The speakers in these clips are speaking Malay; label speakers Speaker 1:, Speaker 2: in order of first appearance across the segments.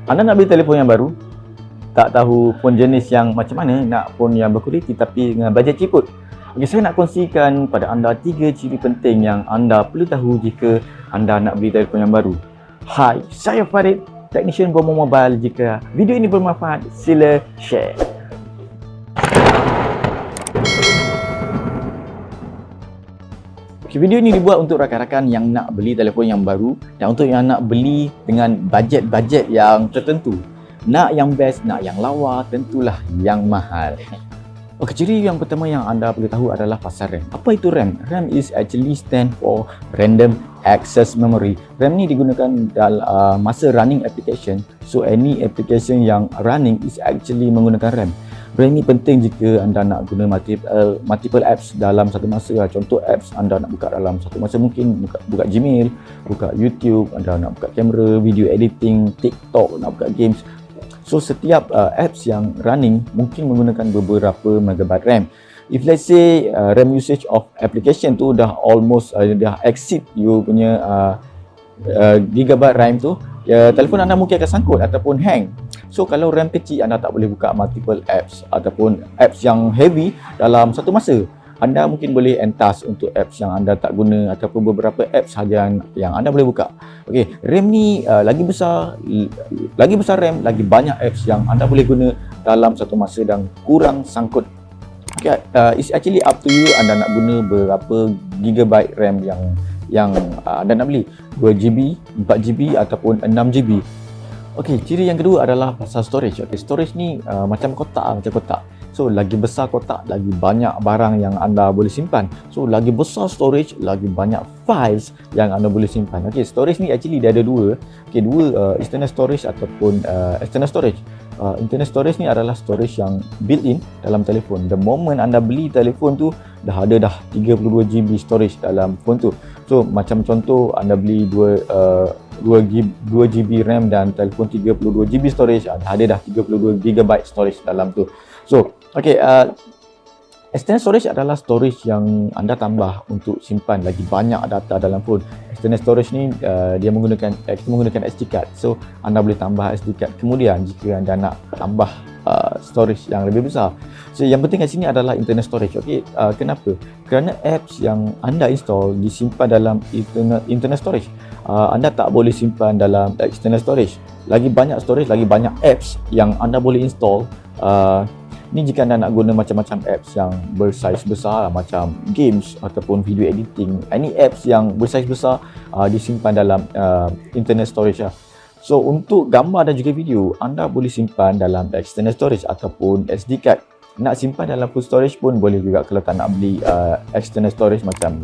Speaker 1: Anda nak beli telefon yang baru, tak tahu pun jenis yang macam mana, nak pun yang berkualiti tapi dengan bajet ciput. Okay, saya nak kongsikan pada anda 3 ciri penting yang anda perlu tahu jika anda nak beli telefon yang baru. Hai, saya Farid, Technician Bomo Mobile. Jika video ini bermanfaat, sila share. Okay, video ini dibuat untuk rakan-rakan yang nak beli telefon yang baru dan untuk yang nak beli dengan bajet-bajet yang tertentu. Nak yang best, nak yang lawa, tentulah yang mahal. Okay, ciri yang pertama yang anda perlu tahu adalah pasal RAM. Apa itu RAM? RAM is actually stand for Random Access Memory. RAM ni digunakan dalam masa running application. So any application yang running is actually menggunakan RAM. RAM ni penting jika anda nak guna multiple apps dalam satu masa. Contoh apps anda nak buka dalam satu masa, mungkin buka Gmail, buka YouTube, anda nak buka kamera, video editing, TikTok, nak buka games. So setiap apps yang running mungkin menggunakan beberapa megabyte RAM. If let's say RAM usage of application tu dah almost dah exceed you punya gigabyte RAM tu, telefon anda mungkin akan sangkut ataupun hang. So kalau RAM kecil, anda tak boleh buka multiple apps ataupun apps yang heavy dalam satu masa. Anda mungkin boleh entas untuk apps yang anda tak guna ataupun beberapa apps sahaja yang anda boleh buka. Okey, RAM ni lagi besar RAM, lagi banyak apps yang anda boleh guna dalam satu masa dan kurang sangkut. Okay, it's actually up to you anda nak guna berapa gigabyte RAM yang anda nak beli, 2GB, 4GB ataupun 6GB. Okey, ciri yang kedua adalah pasal storage. Okey, storage ni macam kotak. So lagi besar kotak, lagi banyak barang yang anda boleh simpan. So lagi besar storage, lagi banyak files yang anda boleh simpan. Okey, storage ni actually dia ada dua. Okey, dua internal storage ataupun external storage. Internal storage ni adalah storage yang built-in dalam telefon. The moment anda beli telefon tu dah ada 32GB storage dalam phone tu. So macam contoh anda beli 2GB RAM dan telefon 32GB storage, dah ada 32GB storage dalam tu. So okay, external storage adalah storage yang anda tambah untuk simpan lagi banyak data dalam phone. External storage ni dia menggunakan SD card. So anda boleh tambah SD card kemudian jika anda nak tambah storage yang lebih besar. So yang penting kat sini adalah internal storage. Okey, kenapa? Kerana apps yang anda install disimpan dalam internal storage. Anda tak boleh simpan dalam external storage. Lagi banyak storage, lagi banyak apps yang anda boleh install. Ni jika anda nak guna macam-macam apps yang bersaiz besar macam games ataupun video editing. Ini apps yang bersaiz besar disimpan dalam internal storage lah. So untuk gambar dan juga video, anda boleh simpan dalam external storage ataupun SD card. Nak simpan dalam full storage pun boleh juga kalau tak nak beli external storage, macam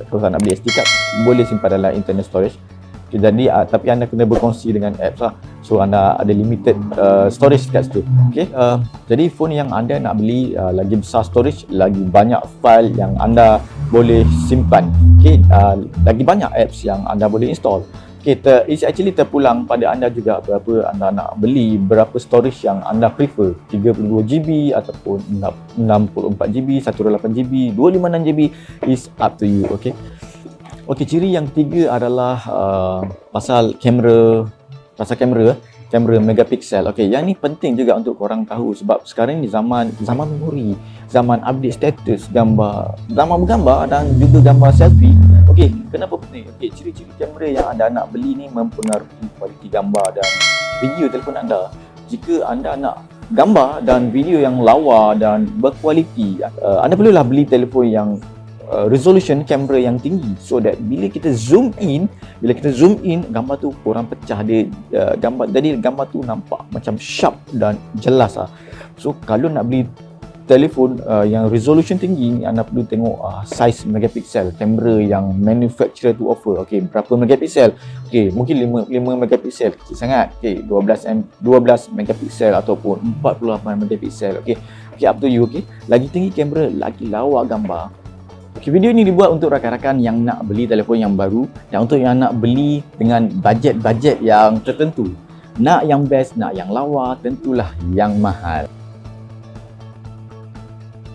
Speaker 1: kalau tak nak beli SD card, boleh simpan dalam internal storage. Okay, jadi tapi anda kena berkongsi dengan apps lah. So anda ada limited storage kat situ. Okay, jadi phone yang anda nak beli lagi besar storage, lagi banyak file yang anda boleh simpan. Okay, lagi banyak apps yang anda boleh install. Okay, it's actually terpulang pada anda juga berapa anda nak beli, berapa storage yang anda prefer, 32GB ataupun 64GB, 128GB, 256GB, is up to you. Okay. Okey, ciri yang ketiga adalah pasal kamera megapiksel. Okey, yang ni penting juga untuk korang tahu sebab sekarang ni zaman memori, zaman update status gambar, zaman bergambar dan juga gambar selfie. Okey, kenapa penting? Okey, ciri-ciri kamera yang anda nak beli ni mempengaruhi kualiti gambar dan video telefon anda. Jika anda nak gambar dan video yang lawa dan berkualiti, anda perlulah beli telefon yang resolution kamera yang tinggi, so that bila kita zoom in gambar tu kurang pecah dia, gambar tu nampak macam sharp dan jelas lah. So kalau nak beli telefon yang resolution tinggi, anda perlu tengok size megapiksel kamera yang manufacturer tu offer. Okey, berapa megapiksel? Okey, mungkin 5 megapiksel kecil sangat. Okey, 12 megapiksel ataupun 48 megapiksel. Okey, up to you. Okey, lagi tinggi kamera, lagi lawa gambar. Okay, video ini dibuat untuk rakan-rakan yang nak beli telefon yang baru dan untuk yang nak beli dengan bajet-bajet yang tertentu. Nak yang best, nak yang lawa, tentulah yang mahal.